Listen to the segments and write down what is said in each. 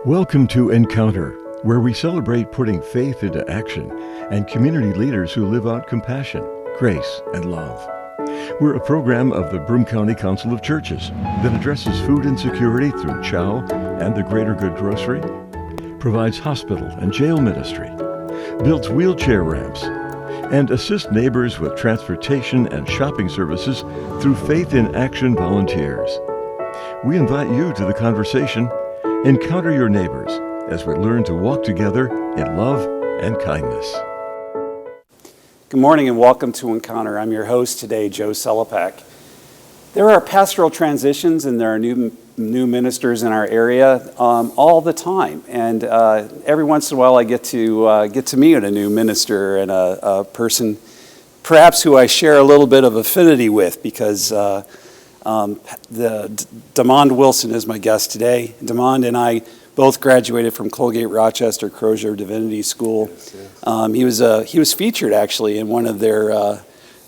Welcome to Encounter, where we celebrate putting faith into action and community leaders who live out compassion, grace, and love. We're a program of the Broome County Council of Churches that addresses food insecurity through CHOW and the Greater Good Grocery, provides hospital and jail ministry, builds wheelchair ramps, and assists neighbors with transportation and shopping services through Faith in Action volunteers. We invite you to the conversation. Encounter your neighbors as we learn to walk together in love and kindness. Good morning and welcome to Encounter. I'm your host today, Joe Sellepack. There are pastoral transitions and there are new ministers in our area all the time. And every once in a while I get to meet a new minister and a person perhaps who I share a little bit of affinity with because Damond Wilson is my guest today. Damond and I both graduated from Colgate Rochester Crozier Divinity School. Yes. He was featured actually in one of their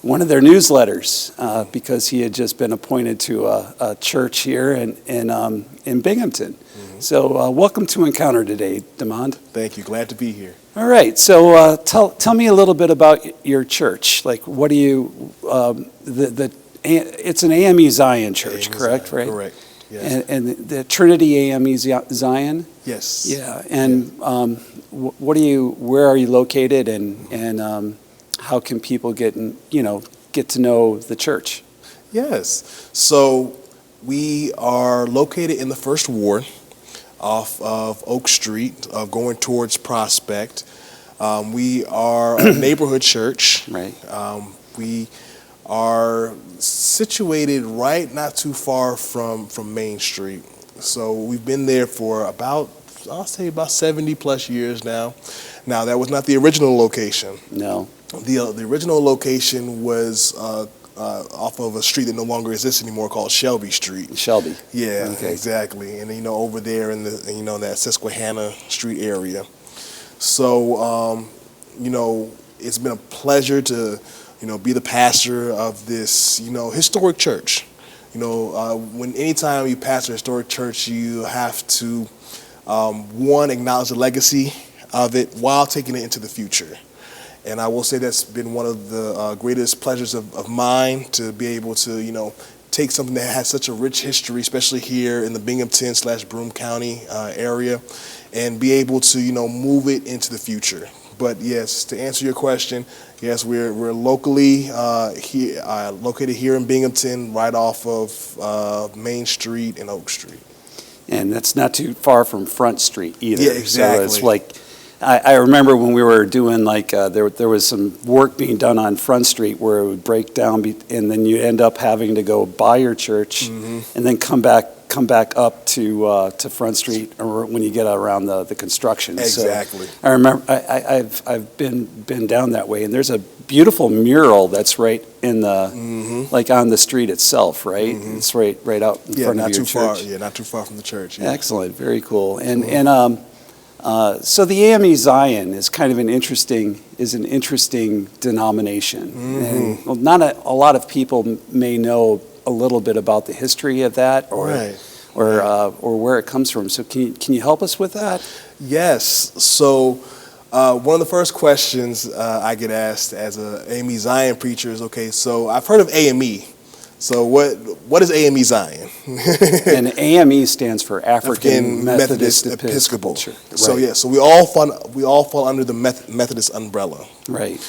newsletters because he had just been appointed to a church here in Binghamton. Mm-hmm. So welcome to Encounter today, Damond. Thank you. Glad to be here. All right. So tell me a little bit about your church. Like, what do you it's an AME Zion church, AME correct? Zion, right? Correct. Yes. And the Trinity AME Zion. Yes. Yeah. And where are you located, and how can people get to know the church? Yes. So we are located in the First Ward, off of Oak Street, going towards Prospect. We are a neighborhood church. Right. We are situated right not too far from Main Street. So we've been there for about 70 plus years now. Now, that was not the original location. No. The original location was off of a street that no longer exists anymore called Shelby Street. Shelby. Yeah, okay. Exactly. And over there in that Susquehanna Street area. So, it's been a pleasure to be the pastor of this, historic church. Anytime you pastor a historic church, you have to, one, acknowledge the legacy of it while taking it into the future. And I will say that's been one of the greatest pleasures of mine, to be able to, take something that has such a rich history, especially here in the Binghamton/Broome County area, and be able to, move it into the future. But yes, to answer your question, yes, we're locally located here in Binghamton, right off of Main Street and Oak Street. And that's not too far from Front Street either. Yeah, exactly. So it's like, I remember when we were doing there was some work being done on Front Street where it would break down, and then you end up having to go by your church, mm-hmm. and then come back up to Front Street, or when you get around the construction. Exactly. So I remember I've been down that way, and there's a beautiful mural that's right in the mm-hmm. On the street itself, right? Mm-hmm. It's right out in front of your church. Yeah, not too far from the church. Yeah. Excellent, very cool. And so the AME Zion is kind of an interesting denomination. Mm-hmm. And not a lot of people may know a little bit about the history of that, or where it comes from. So can you help us with that? Yes. So one of the first questions I get asked as a AME Zion preacher is, okay, so I've heard of AME. So what is AME Zion? And AME stands for African Methodist Episcopal Church. Right. So yeah, so we all fall under the Methodist umbrella. Right.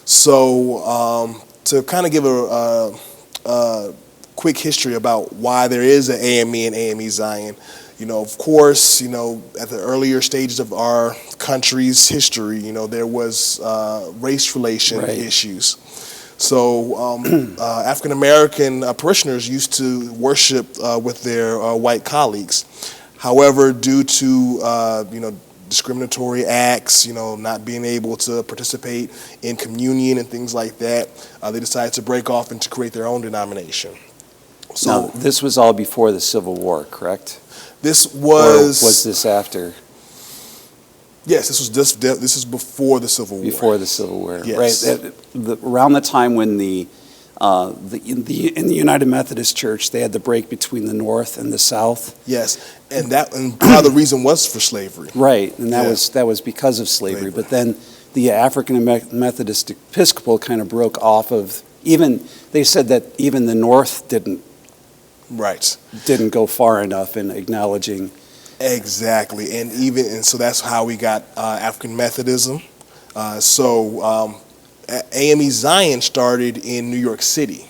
So to kind of give a quick history about why there is an AME and AME Zion. Of course, at the earlier stages of our country's history, there was race relation issues. So African American parishioners used to worship with their white colleagues. However, due to discriminatory acts, not being able to participate in communion and things like that, they decided to break off and to create their own denomination. So now, this was all before the Civil War, correct? This was... Or was this after? Yes, this is before the Civil War. Before the Civil War, yes. Right? Around the time when the in the United Methodist Church, they had the break between the North and the South. Yes, and part of the reason was for slavery. Right, and that was because of slavery. But then the African Methodist Episcopal kind of broke off of, they said that even the North didn't go far enough in acknowledging. Exactly, and so that's how we got African Methodism. AME Zion started in New York City,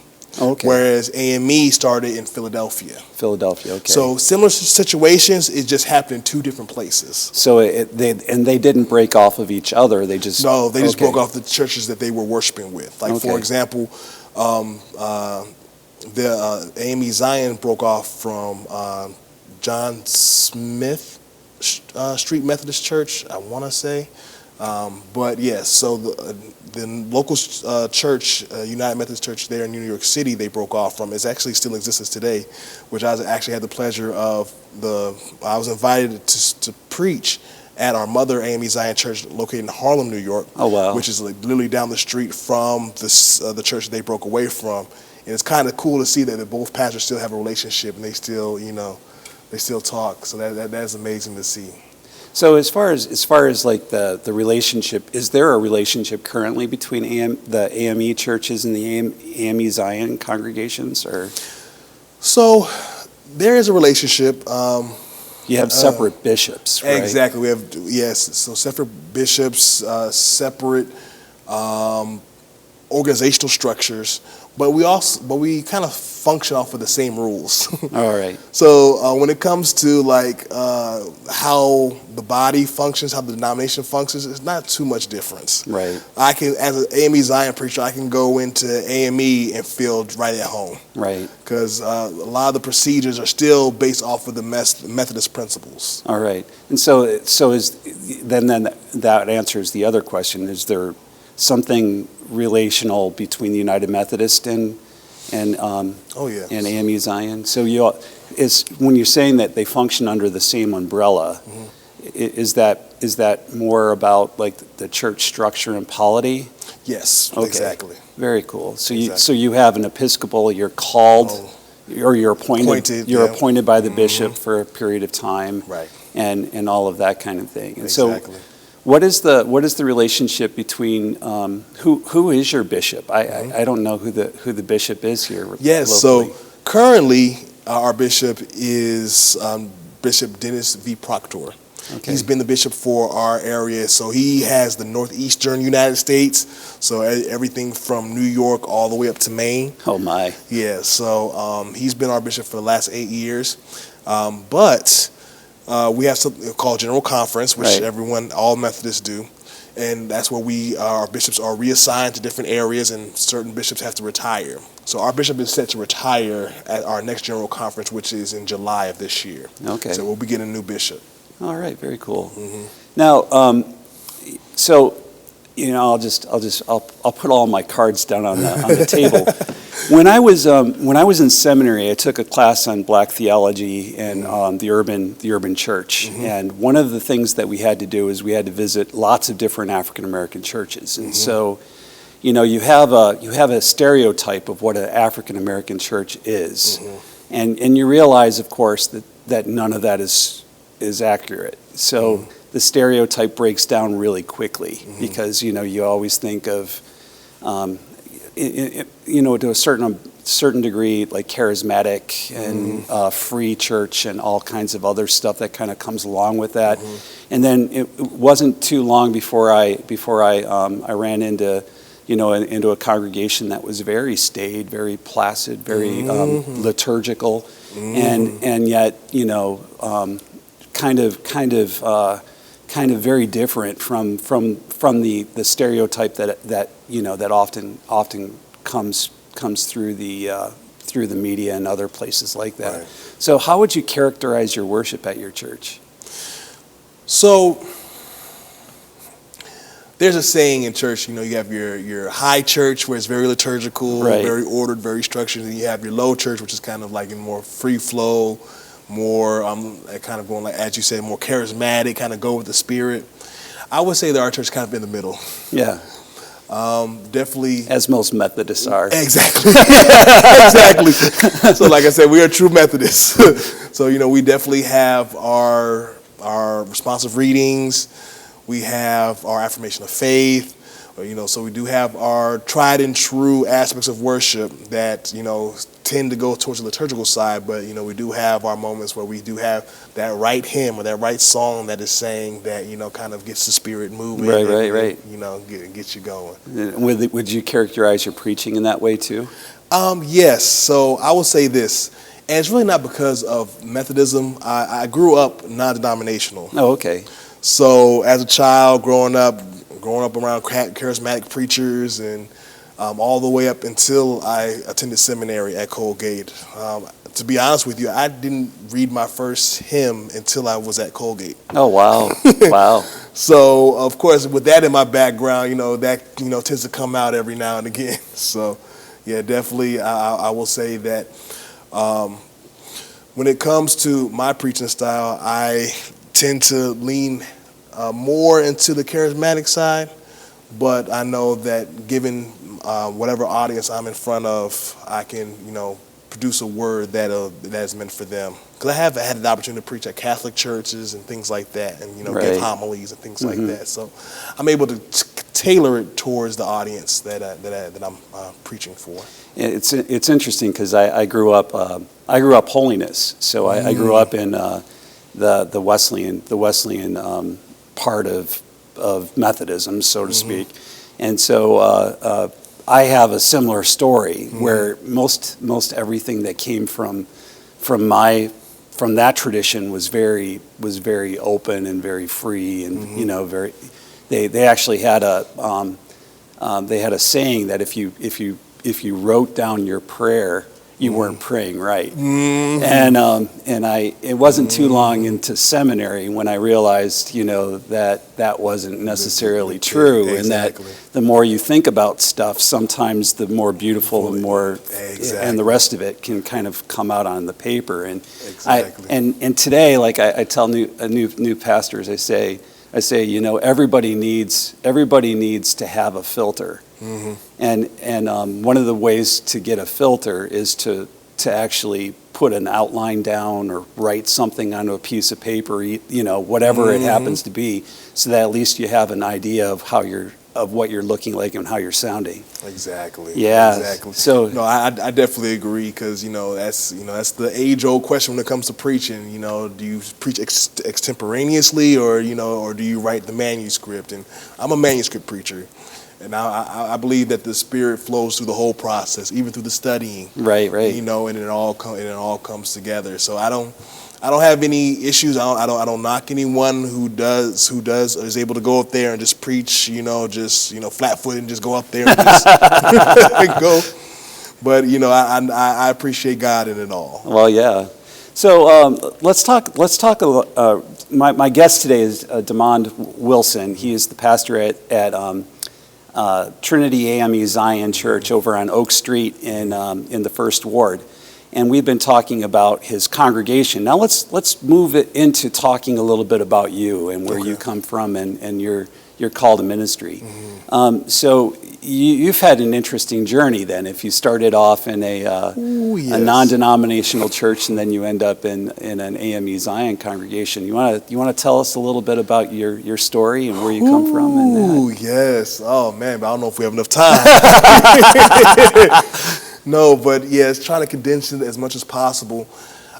whereas AME started in Philadelphia. Philadelphia, okay. So similar situations, it just happened in two different places. So they didn't break off of each other. They just broke off the churches that they were worshiping with. Like for example, the AME Zion broke off from John Smith Street Methodist Church, I want to say. But yes, so the local church, United Methodist Church there in New York City, they broke off from. It actually still exists today, which I actually had the pleasure of. I was invited to preach at our mother AME Zion Church located in Harlem, New York. Oh, wow. Which is like literally down the street from the church they broke away from. And it's kind of cool to see that both pastors still have a relationship and they still, they still talk. So that's amazing to see. So as far as like the relationship, is there a relationship currently between the AME churches and the AME Zion congregations, or? So there is a relationship. You have separate bishops, right? Exactly. We have so separate bishops, separate organizational structures. But we kind of function off of the same rules. All right. So when it comes to like how the body functions, how the denomination functions, it's not too much difference. Right. I can, as an AME Zion preacher, I can go into AME and feel right at home. Right. Because a lot of the procedures are still based off of the Methodist principles. All right. And so then that answers the other question. Is there something relational between the United Methodist and AME Zion? So when you're saying that they function under the same umbrella, is that more about like the church structure and polity? Yes, okay. Exactly. Very cool. So you have an Episcopal, you're called, or you're appointed. You're appointed by the bishop for a period of time, right? And all of that kind of thing. And exactly. So, what is the relationship between who is your bishop? I don't know who the bishop is here. Yes, locally. So currently our bishop is Bishop Dennis V. Proctor. Okay. He's been the bishop for our area, so he has the northeastern United States, so everything from New York all the way up to Maine. Oh my! Yeah, so he's been our bishop for the last 8 years, but. We have something called General Conference, which all Methodists do, and that's where our bishops are reassigned to different areas, and certain bishops have to retire. So our bishop is set to retire at our next General Conference, which is in July of this year. Okay. So we'll be getting a new bishop. All right, very cool. Now, so I'll put all my cards down on the table. When I was in seminary, I took a class on Black theology and the urban church. And one of the things that we had to do is we had to visit lots of different African American churches. And so, you have a stereotype of what an African American church is, and you realize, of course, that none of that is accurate. So the stereotype breaks down really quickly because you always think of to a certain degree, like charismatic and free church and all kinds of other stuff that kind of comes along with that. And then it wasn't too long before I ran into a congregation that was very staid, very placid, very liturgical, and yet kind of very different from the stereotype that often comes through the media and other places like that. Right. So how would you characterize your worship at your church? So there's a saying in church, you have your high church where it's very liturgical, very ordered, very structured, and you have your low church, which is kind of like in more free flow, more kind of going, like as you said, more charismatic, kind of go with the spirit. I would say that our church is kind of in the middle. Yeah. Definitely. As most Methodists are. Exactly. Exactly. So like I said, we are true Methodists. So, we definitely have our responsive readings. We have our affirmation of faith. So we do have our tried and true aspects of worship that, tend to go towards the liturgical side, but, we do have our moments where we do have that right hymn or that right song that is saying that, kind of gets the spirit moving. Right. Gets you going. Would you characterize your preaching in that way too? Yes. So I will say this, and it's really not because of Methodism. I grew up non-denominational. Oh, okay. So as a child, growing up around charismatic preachers and all the way up until I attended seminary at Colgate. To be honest with you, I didn't read my first hymn until I was at Colgate. Oh, wow. Wow. So, of course, with that in my background, that, tends to come out every now and again. So, yeah, definitely, I will say that when it comes to my preaching style, I tend to lean more into the charismatic side, but I know that given whatever audience I'm in front of, I can, produce a word that is meant for them. Because I have had the opportunity to preach at Catholic churches and things like that, and Right. give homilies and things like that. So I'm able to tailor it towards the audience that I'm preaching for. It's interesting because I grew up holiness, so I grew up in the Wesleyan part of Methodism, so to speak, and so I have a similar story where most everything that came from that tradition was very open and very free and very. They actually had a saying that if you wrote down your prayer, you weren't praying right. And it wasn't too long into seminary when I realized, that wasn't necessarily true. Exactly. And that the more you think about stuff, sometimes the more beautiful and more, and the rest of it can kind of come out on the paper. And and today, like I tell new pastors, I say, everybody needs to have a filter. And one of the ways to get a filter is to actually put an outline down or write something onto a piece of paper, whatever it happens to be, so that at least you have an idea of what you're looking like and how you're sounding. Exactly. Yeah. Exactly. So no, I definitely agree because that's the age-old question when it comes to preaching. Do you preach extemporaneously or do you write the manuscript? And I'm a manuscript preacher. And I believe that the Spirit flows through the whole process, even through the studying. Right. And it all comes together. So I don't have any issues. I don't knock anyone who is able to go up there and just preach. Flat-footed and just go up there and just go. But I appreciate God in it all. Well, yeah. So let's talk. My guest today is Damond Wilson. He is the pastor at Trinity AME Zion Church over on Oak Street in the First Ward, and we've been talking about his congregation. Now let's move it into talking a little bit about you and where you come from and your call to ministry. So you've had an interesting journey then. If you started off in a non-denominational church and then you end up in an AME Zion congregation, you want to tell us a little bit about your story and where you come from? Ooh, yes. Oh man, but I don't know if we have enough time. No, but yes, trying to condense it as much as possible.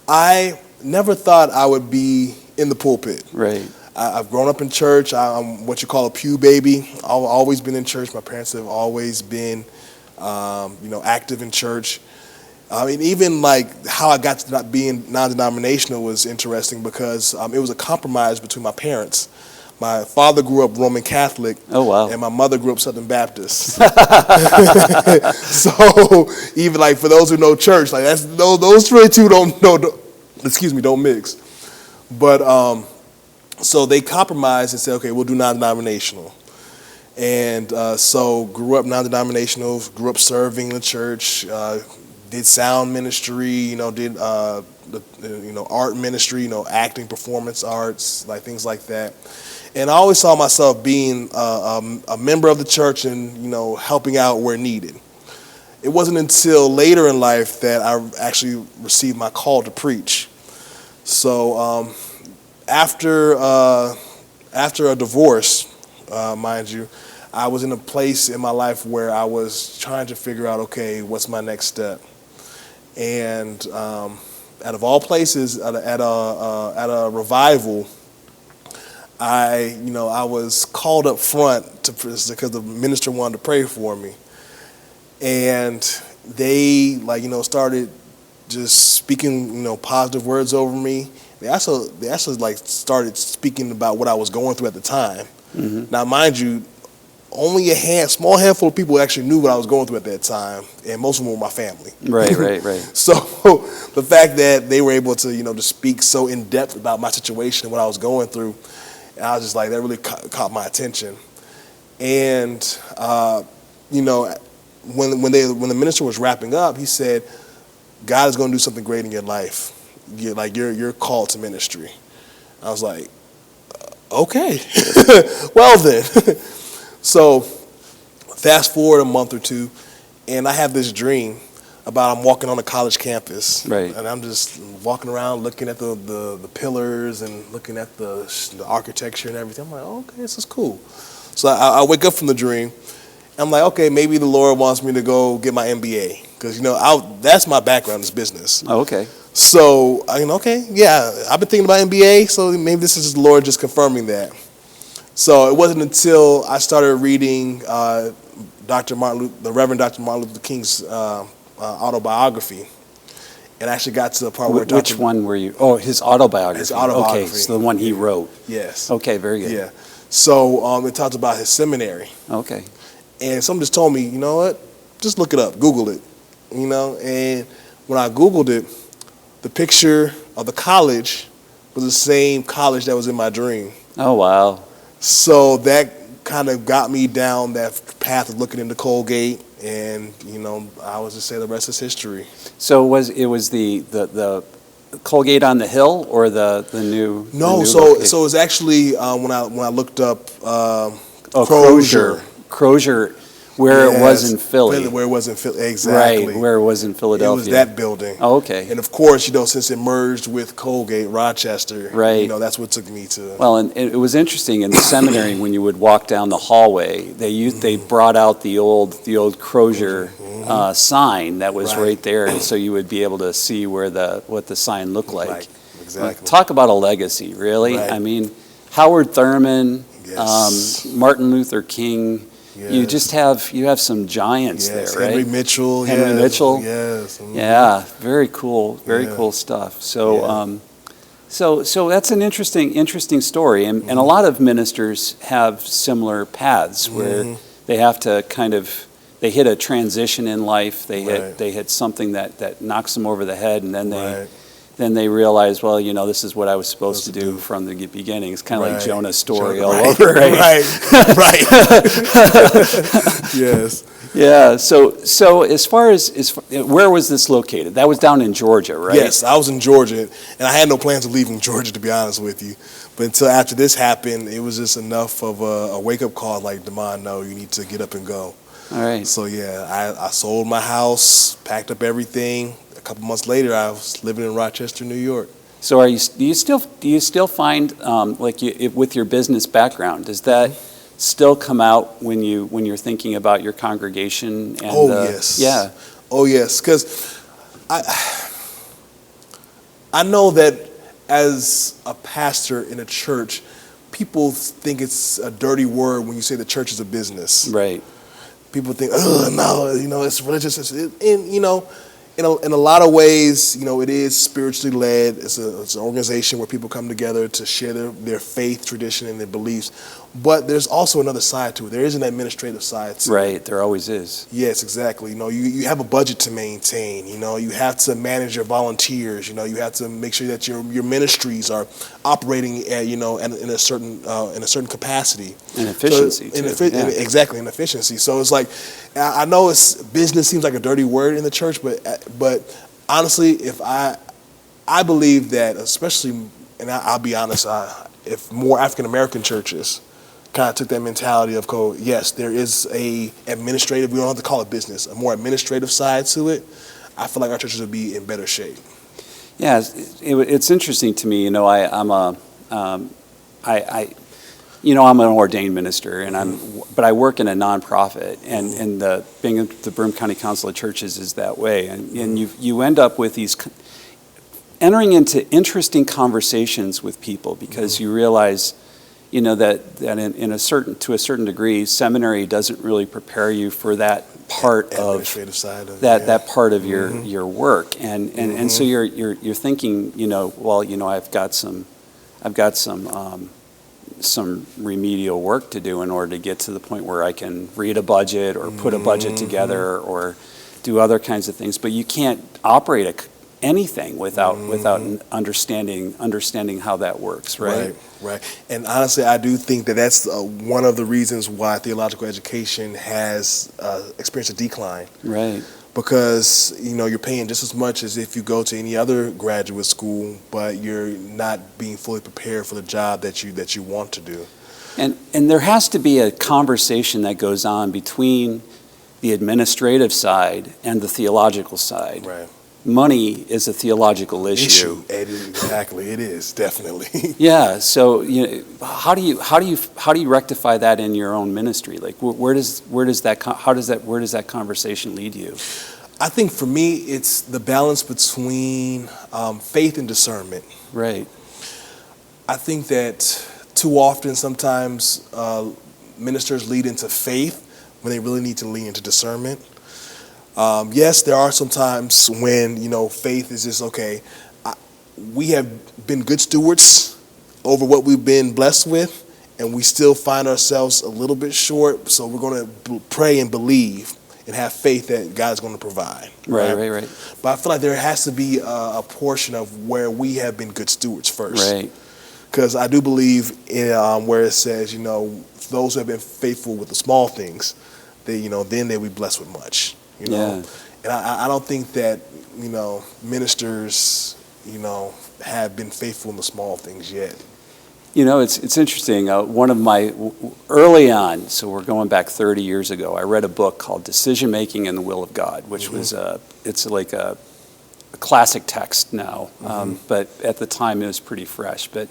I never thought I would be in the pulpit. Right. I've grown up in church. I'm what you call a pew baby. I've always been in church. My parents have always been, active in church. And even like how I got to not being non-denominational was interesting because it was a compromise between my parents. My father grew up Roman Catholic. Oh, wow. And my mother grew up Southern Baptist. So even like for those who know church, like those really two don't mix. But so they compromised and said, okay, we'll do non-denominational. And so grew up non-denominational, grew up serving the church, did sound ministry, did art ministry, acting, performance arts, like things like that. And I always saw myself being a member of the church and helping out where needed. It wasn't until later in life that I actually received my call to preach. So after a divorce, mind you, I was in a place in my life where I was trying to figure out, okay, what's my next step? And out of all places, at a revival, I was called up front because the minister wanted to pray for me, and they started just speaking positive words over me. They actually started speaking about what I was going through at the time. Mm-hmm. Now, mind you, only small handful of people actually knew what I was going through at that time, and most of them were my family. Right. So the fact that they were able to to speak so in depth about my situation and what I was going through, and I was just like, that really caught my attention. And when the minister was wrapping up, he said, God is going to do something great in your life. You're called to ministry. I was like, okay, well then. So fast forward a month or two, and I have this dream about I'm walking on a college campus. Right. And I'm just walking around looking at the pillars and looking at the architecture and everything. I'm like, okay, this is cool. So I wake up from the dream. I'm like, okay, maybe the Lord wants me to go get my MBA. Because, that's my background is business. Oh, okay. So, okay, yeah, I've been thinking about MBA, so maybe this is the Lord just confirming that. So it wasn't until I started reading the Reverend Dr. Martin Luther King's autobiography, and actually got to the part where Which one were you? Oh, his autobiography. His autobiography. Okay, so the one he wrote. Yes. Okay, very good. Yeah. So it talks about his seminary. Okay. And someone just told me, you know what? Just look it up, Google it. And when I Googled it, the picture of the college was the same college that was in my dream. Oh, wow. So that kind of got me down that path of looking into Colgate, and I was just say the rest is history. So it was the Colgate on the Hill or the new? No, the new so location? so it's actually when I looked up Crozier, where it was in Philly. Where it was in Philly, exactly. Right, where it was in Philadelphia. It was that building. Oh, okay. And of course, since it merged with Colgate, Rochester, right. That's what took me to. Well, and it was interesting in the seminary when you would walk down the hallway, they brought out the old Crozier sign that was right there, and so you would be able to see what the sign looked like. Exactly. Talk about a legacy, really. Right. I mean, Howard Thurman, yes. Martin Luther King. Yes. You have some giants there, right? Henry Mitchell. Henry Mitchell. Yes. Yeah, very cool. Very cool stuff. So, so that's an interesting story, and a lot of ministers have similar paths where they have to they hit a transition in life. They hit something that knocks them over the head, and then they realize, well, this is what I was supposed to do from the beginning. It's kind of like Jonah's story all over, right? Right. Yes. Yeah. So as far as where was this located? That was down in Georgia, right? Yes, I was in Georgia, and I had no plans of leaving Georgia, to be honest with you. But until after this happened, it was just enough of a wake-up call, like, Damond, no, you need to get up and go. All right. So, yeah, I sold my house, packed up everything. A couple months later, I was living in Rochester, New York. So do you still find with your business background, does that still come out when you're thinking about your congregation? And, yes. Yeah. Oh yes, because I know that as a pastor in a church, people think it's a dirty word when you say the church is a business. Right. People think, oh no, it's religious, and in a lot of ways, it is spiritually led. It's an organization where people come together to share their faith, tradition, and their beliefs. But there's also another side to it. There is an administrative side to it. Right, there always is. Yes, exactly. You have a budget to maintain. You have to manage your volunteers. You have to make sure that your ministries are operating at, in a certain capacity. And efficiency, Exactly, and efficiency. So it's like I know business seems like a dirty word in the church, but honestly, if I believe that, especially, and I'll be honest, if more African American churches kind of took that mentality of, yes, there is a administrative, we don't have to call it business, a more administrative side to it, I feel like our churches would be in better shape. Yeah, it's interesting to me. I'm an ordained minister, but I work in a nonprofit, and being at the Broome County Council of Churches is that way, and you end up with entering into interesting conversations with people because you realize, that to a certain degree, seminary doesn't really prepare you for that part of side of that part of your work, and so you're thinking, I've got some remedial work to do in order to get to the point where I can read a budget or put a budget together or do other kinds of things, but you can't operate anything without understanding how that works, right? Right. And honestly, I do think that that's one of the reasons why theological education has experienced a decline. Right. Because you're paying just as much as if you go to any other graduate school, but you're not being fully prepared for the job that you want to do. And there has to be a conversation that goes on between the administrative side and the theological side. Right. Money is a theological issue. Exactly, it is definitely. Yeah. So how do you rectify that in your own ministry? Like where does that conversation lead you? I think for me, it's the balance between faith and discernment. Right. I think that too often, sometimes ministers lead into faith when they really need to lean into discernment. Yes, there are some times when, faith is just, okay, we have been good stewards over what we've been blessed with, and we still find ourselves a little bit short, so we're going to pray and believe and have faith that God's going to provide. Right. But I feel like there has to be a portion of where we have been good stewards first. Right. Because I do believe in where it says, those who have been faithful with the small things, then they'll be blessed with much. Yeah. And I don't think that, ministers, have been faithful in the small things yet. It's interesting. One of my, early on, so we're going back 30 years ago, I read a book called Decision Making and the Will of God, which was it's like a classic text now, but at the time it was pretty fresh. But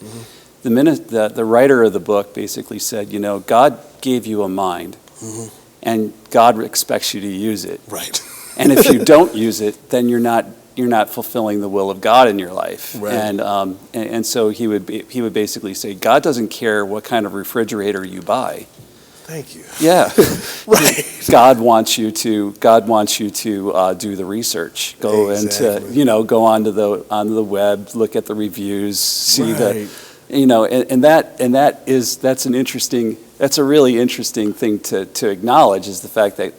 the writer of the book basically said, God gave you a mind. And God expects you to use it. Right. And if you don't use it, then you're not fulfilling the will of God in your life. Right. And so he would basically say, God doesn't care what kind of refrigerator you buy. Thank you. Yeah. Right. God wants you to do the research. Go go onto the web, look at the reviews, see that's a really interesting thing to acknowledge, is the fact that,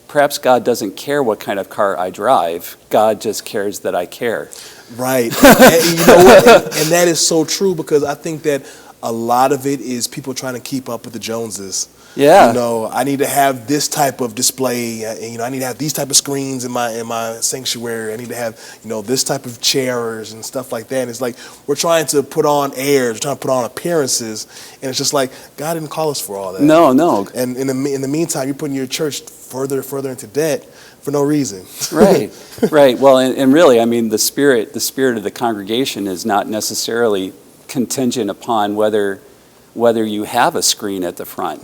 perhaps God doesn't care what kind of car I drive. God just cares that I care. Right. And you know what? And that is so true, because I think that a lot of it is people trying to keep up with the Joneses. Yeah. I need to have this type of display. I need to have these type of screens in my sanctuary. I need to have, this type of chairs and stuff like that. And it's like we're trying to put on airs, we're trying to put on appearances, and it's just like God didn't call us for all that. No. And in the meantime, you're putting your church further into debt for no reason. Right. Well, and really, I mean, the spirit of the congregation is not necessarily contingent upon whether you have a screen at the front.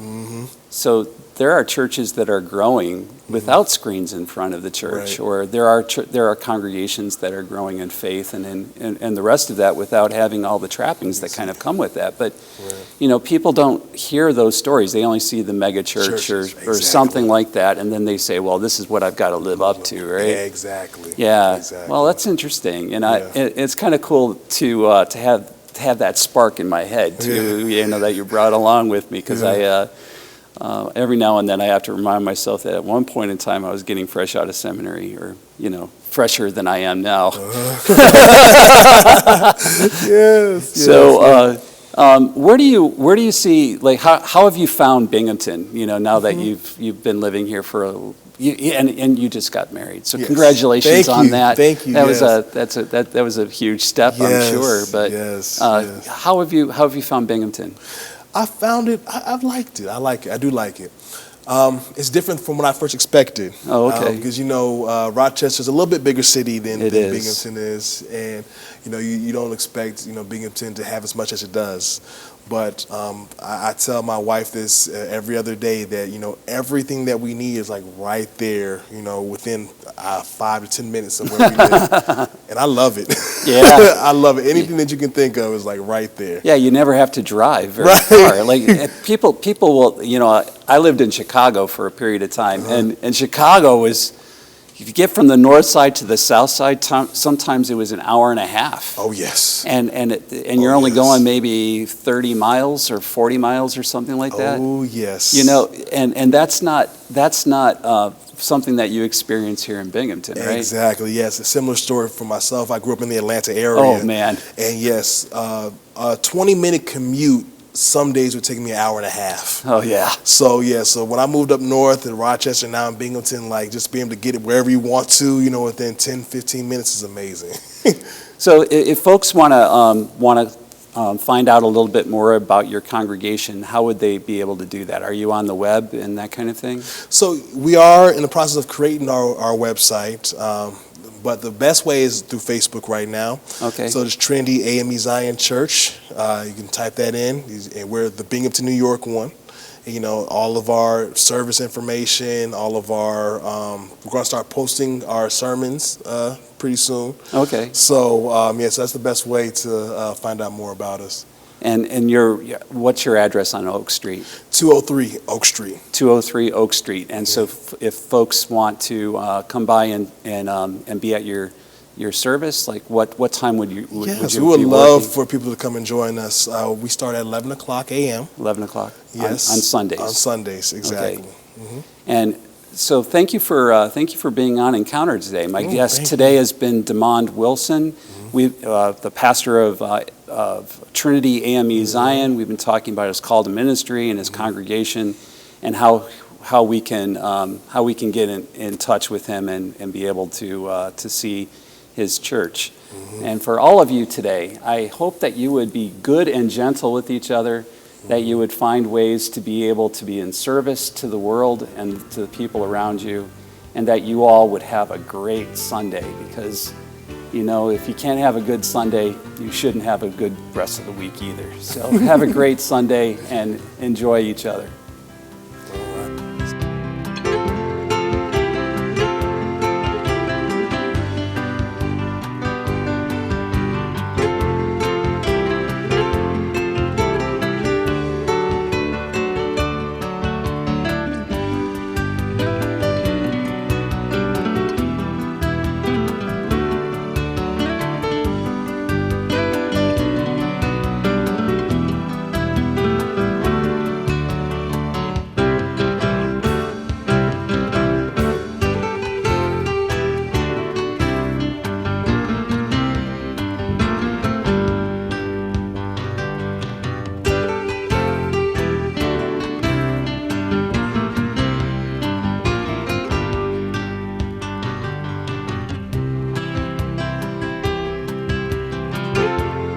So there are churches that are growing without screens in front of the church, or there are congregations that are growing in faith and the rest of that without having all the trappings that kind of come with that. But people don't hear those stories. They only see the mega church or something like that, and then they say, well, this is what I've got to live up to, right? Yeah, exactly. Yeah. Exactly. Well, that's interesting, and it's kind of cool to have that spark in my head too, that you brought along with me, because every now and then I have to remind myself that at one point in time I was getting fresh out of seminary, or fresher than I am now. Yes. So Where do you see, like, how have you found Binghamton? You know, now that you've been living here and you just got married. So Yes. congratulations on that. Thank you. That yes. was a huge step, I'm Yes, sure. But yes. how have you found Binghamton? I found it. I've liked it. I like it. I do like it. It's different from what I first expected. Oh, okay. Because Rochester's a little bit bigger city than is. Binghamton is, and you don't expect Binghamton to have as much as it does. But I tell my wife this every other day that everything that we need is like right there, within 5 to 10 minutes of where we live, and I love it. Yeah, I love it. Anything that you can think of is like right there. Yeah, you never have to drive very far. Like people will, I lived in Chicago for a period of time, and Chicago was, if you get from the north side to the south side, sometimes it was an hour and a half. Oh yes. And you're only going maybe 30 miles or 40 miles or something like that. Oh yes. And that's not something that you experience here in Binghamton, right? Exactly. Yes, a similar story for myself. I grew up in the Atlanta area. Oh man. And yes, a 20-minute commute some days would take me an hour and a half. Oh yeah. So when I moved up north in Rochester, now in Binghamton, like just being able to get it wherever you want to, within 10, 15 minutes is amazing. So if folks want to find out a little bit more about your congregation, how would they be able to do that? Are you on the web and that kind of thing? So we are in the process of creating our website. But the best way is through Facebook right now. Okay. So there's Trinity AME Zion Church. You can type that in. And we're the Binghamton, New York one. And, all of our service information, all of our, we're going to start posting our sermons pretty soon. Okay. So, so that's the best way to find out more about us. And what's your address on Oak Street? 203 Oak Street. 203 Oak Street. And so if folks want to come by and be at your service, like what time would you Yes, we would love for people to come and join us. We start at 11 o'clock a.m. 11 o'clock? Yes. On Sundays? On Sundays, exactly. Okay. Mm-hmm. And so thank you for being on Encounter today. My guest today has been Damond Wilson. The pastor of Trinity AME Zion. We've been talking about his call to ministry and his congregation, and how we can get in touch with him and be able to see his church. And for all of you today, I hope that you would be good and gentle with each other, that you would find ways to be able to be in service to the world and to the people around you, and that you all would have a great Sunday, because if you can't have a good Sunday, you shouldn't have a good rest of the week either. So have a great Sunday and enjoy each other.